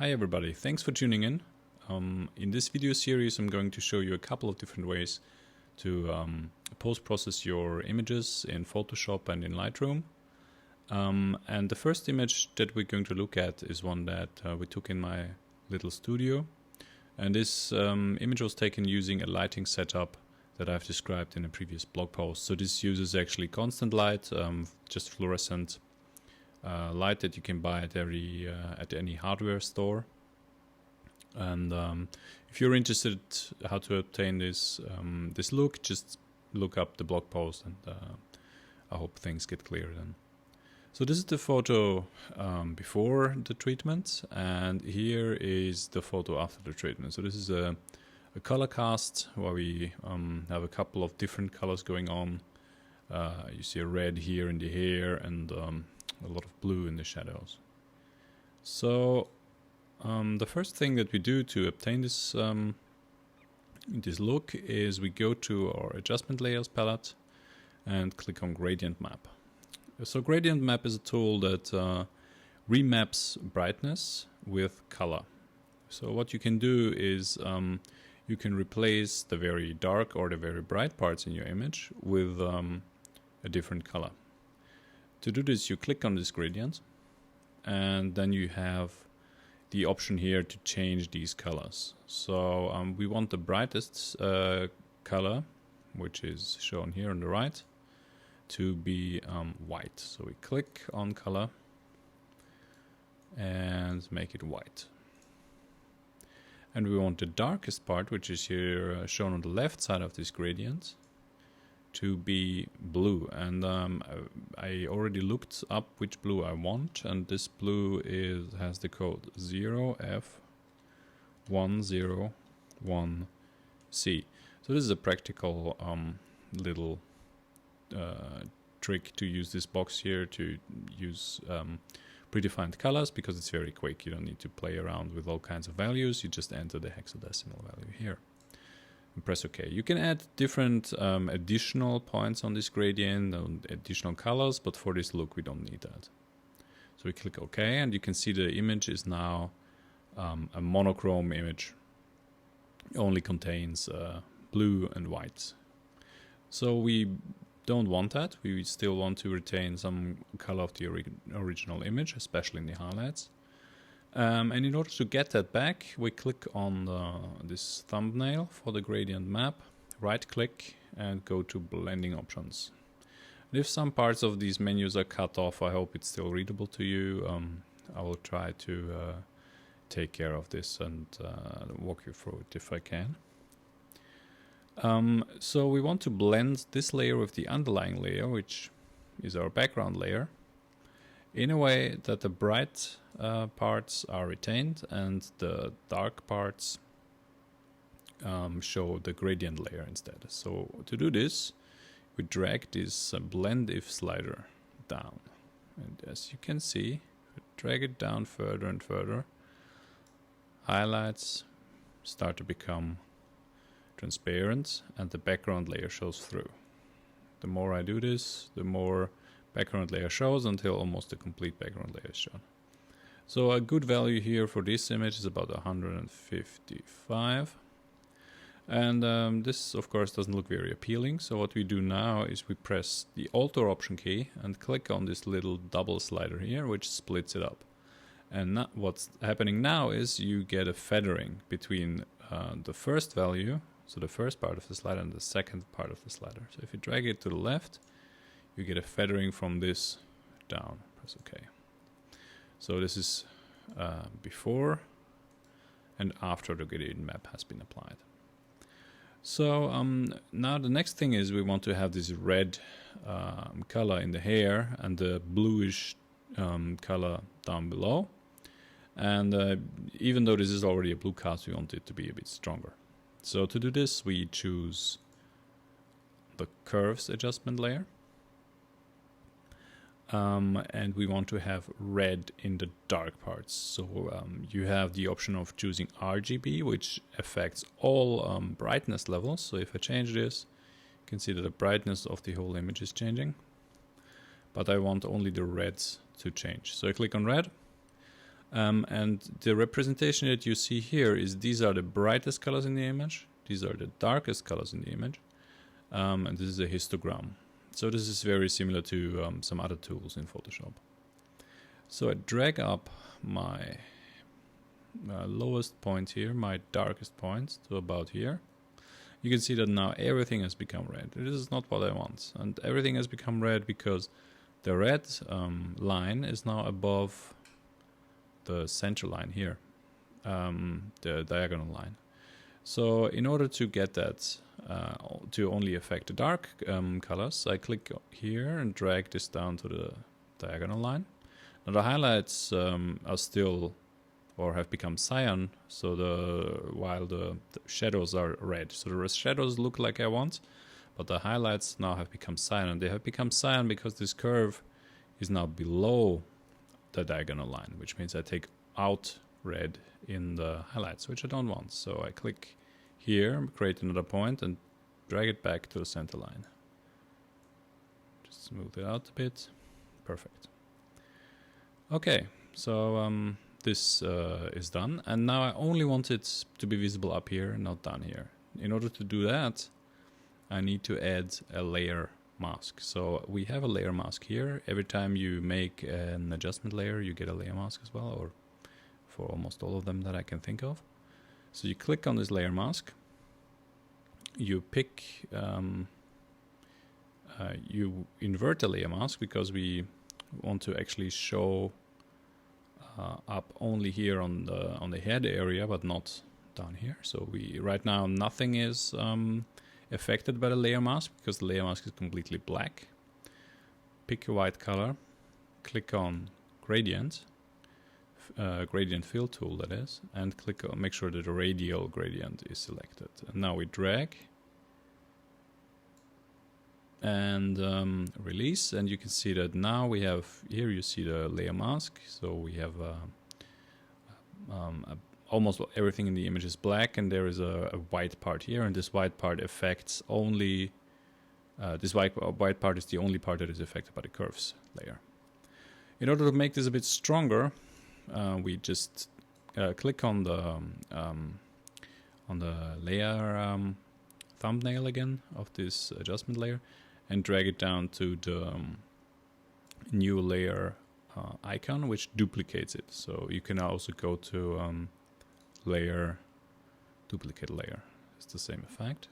Hi everybody, thanks for tuning in. In this video series I'm going to show you a couple of different ways to post-process your images in Photoshop and in Lightroom. And the first image that we're going to look at is one that we took in my little studio. And this image was taken using a lighting setup that I've described in a previous blog post. So this uses actually constant light, just fluorescent light that you can buy at any hardware store. And if you're interested how to obtain this this look, just look up the blog post, and I hope things get clear then. So this is the photo before the treatment, and here is the photo after the treatment. So this is a color cast where we have a couple of different colors going on. You see a red here in the hair and a lot of blue in the shadows. So the first thing that we do to obtain this this look is we go to our adjustment layers palette and click on gradient map. So gradient map is a tool that remaps brightness with color. So what you can do is you can replace the very dark or the very bright parts in your image with a different color. To do this, you click on this gradient, and then you have the option here to change these colors. So we want the brightest color, which is shown here on the right, to be white. So we click on color and make it white. And we want the darkest part, which is here shown on the left side of this gradient, to be blue. And I already looked up which blue I want, and this blue has the code 0F101C. So this is a practical little trick to use this box here, to use predefined colors, because it's very quick. You don't need to play around with all kinds of values. You just enter the hexadecimal value here and press OK. You can add different additional points on this gradient and additional colors, but for this look we don't need that. So we click OK, and you can see the image is now a monochrome image. It only contains blue and white. So we don't want that. We still want to retain some color of the original image, especially in the highlights. And in order to get that back, we click on this thumbnail for the gradient map, right click and go to blending options. And if some parts of these menus are cut off, I hope it's still readable to you. I will try to take care of this and walk you through it if I can. So we want to blend this layer with the underlying layer, which is our background layer, in a way that the bright parts are retained and the dark parts show the gradient layer instead. So to do this, we drag this blend if slider down, and as you can see, we drag it down further and further. Highlights start to become transparent and the background layer shows through. The more I do this, the more background layer shows, until almost the complete background layer is shown. So a good value here for this image is about 155. And this of course doesn't look very appealing. So what we do now is we press the Alt or Option key and click on this little double slider here, which splits it up. And what's happening now is you get a feathering between the first value, so the first part of the slider, and the second part of the slider. So if you drag it to the left, you get a feathering from this down. Press OK. So this is before and after the gradient map has been applied. So now the next thing is we want to have this red color in the hair and the bluish color down below. And even though this is already a blue cast, we want it to be a bit stronger. So to do this, we choose the curves adjustment layer. And we want to have red in the dark parts. So you have the option of choosing RGB, which affects all brightness levels. So if I change this, you can see that the brightness of the whole image is changing. But I want only the reds to change. So I click on red. And the representation that you see here is these are the brightest colors in the image, these are the darkest colors in the image, and this is a histogram. So this is very similar to some other tools in Photoshop. So I drag up my lowest point here, my darkest points, to about here. You can see that now everything has become red. This is not what I want. And everything has become red because the red line is now above the center line here, the diagonal line. So in order to get that to only affect the dark colors, I click here and drag this down to the diagonal line. Now the highlights are still, or have become cyan, so while the shadows are red. So the shadows look like I want, but the highlights now have become cyan, and they have become cyan because this curve is now below the diagonal line, which means I take out red in the highlights, which I don't want. So I click here, create another point, and drag it back to the center line. Just smooth it out a bit. Perfect. Okay, so this is done, and now I only want it to be visible up here, not down here. In order to do that, I need to add a layer mask. So we have a layer mask here. Every time you make an adjustment layer, you get a layer mask as well, or for almost all of them that I can think of. So you click on this layer mask, you pick, you invert the layer mask because we want to actually show up only here on the head area, but not down here. So right now nothing is affected by the layer mask because the layer mask is completely black. Pick a white color, click on gradient, gradient fill tool that is, and click on, make sure that the radial gradient is selected. And now we drag and release, and you can see that now we have here, you see the layer mask. So we have almost everything in the image is black, and there is a white part here, and this white part affects only this white part is the only part that is affected by the curves layer. In order to make this a bit stronger, we just click on the layer thumbnail again of this adjustment layer and drag it down to the new layer icon, which duplicates it. So you can also go to layer, duplicate layer. It's the same effect.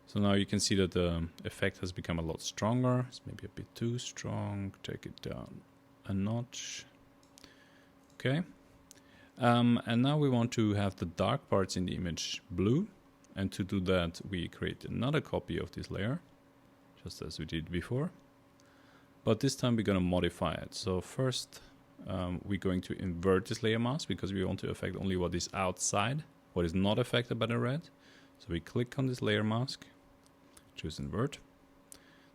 So now you can see that the effect has become a lot stronger. It's maybe a bit too strong. Take it down a notch. Okay. And now we want to have the dark parts in the image blue. And to do that, we create another copy of this layer, just as we did before. But this time we're going to modify it. So first, we're going to invert this layer mask because we want to affect only what is outside, what is not affected by the red. So we click on this layer mask, choose invert.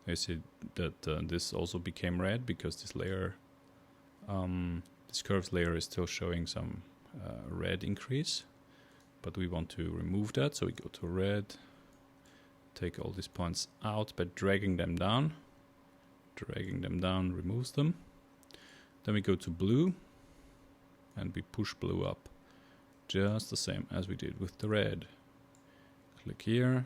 You see that this also became red because this layer, this curves layer is still showing some red increase. But we want to remove that, so we go to red, take all these points out by dragging them down. Dragging them down removes them. Then we go to blue, and we push blue up, just the same as we did with the red. Click here,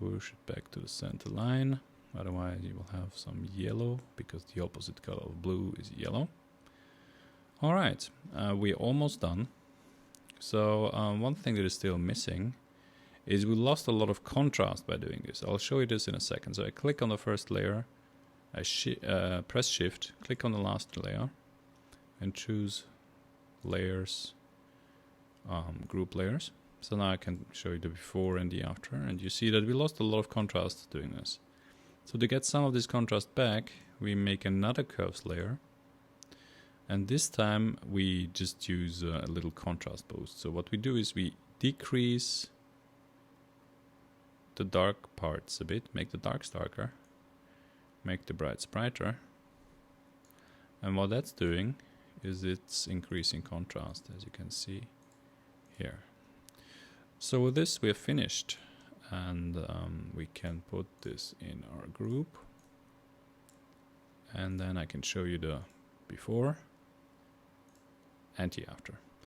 push it back to the center line, otherwise you will have some yellow, because the opposite color of blue is yellow. Alright, we're almost done. So one thing that is still missing is we lost a lot of contrast by doing this. I'll show you this in a second. So I click on the first layer, I press shift, click on the last layer, and choose layers, group layers. So now I can show you the before and the after, and you see that we lost a lot of contrast doing this. So to get some of this contrast back, we make another curves layer. And this time we just use a little contrast boost. So what we do is we decrease the dark parts a bit, make the darks darker, make the brights brighter. And what that's doing is it's increasing contrast, as you can see here. So with this we are finished, and we can put this in our group. And then I can show you the before. anti-after.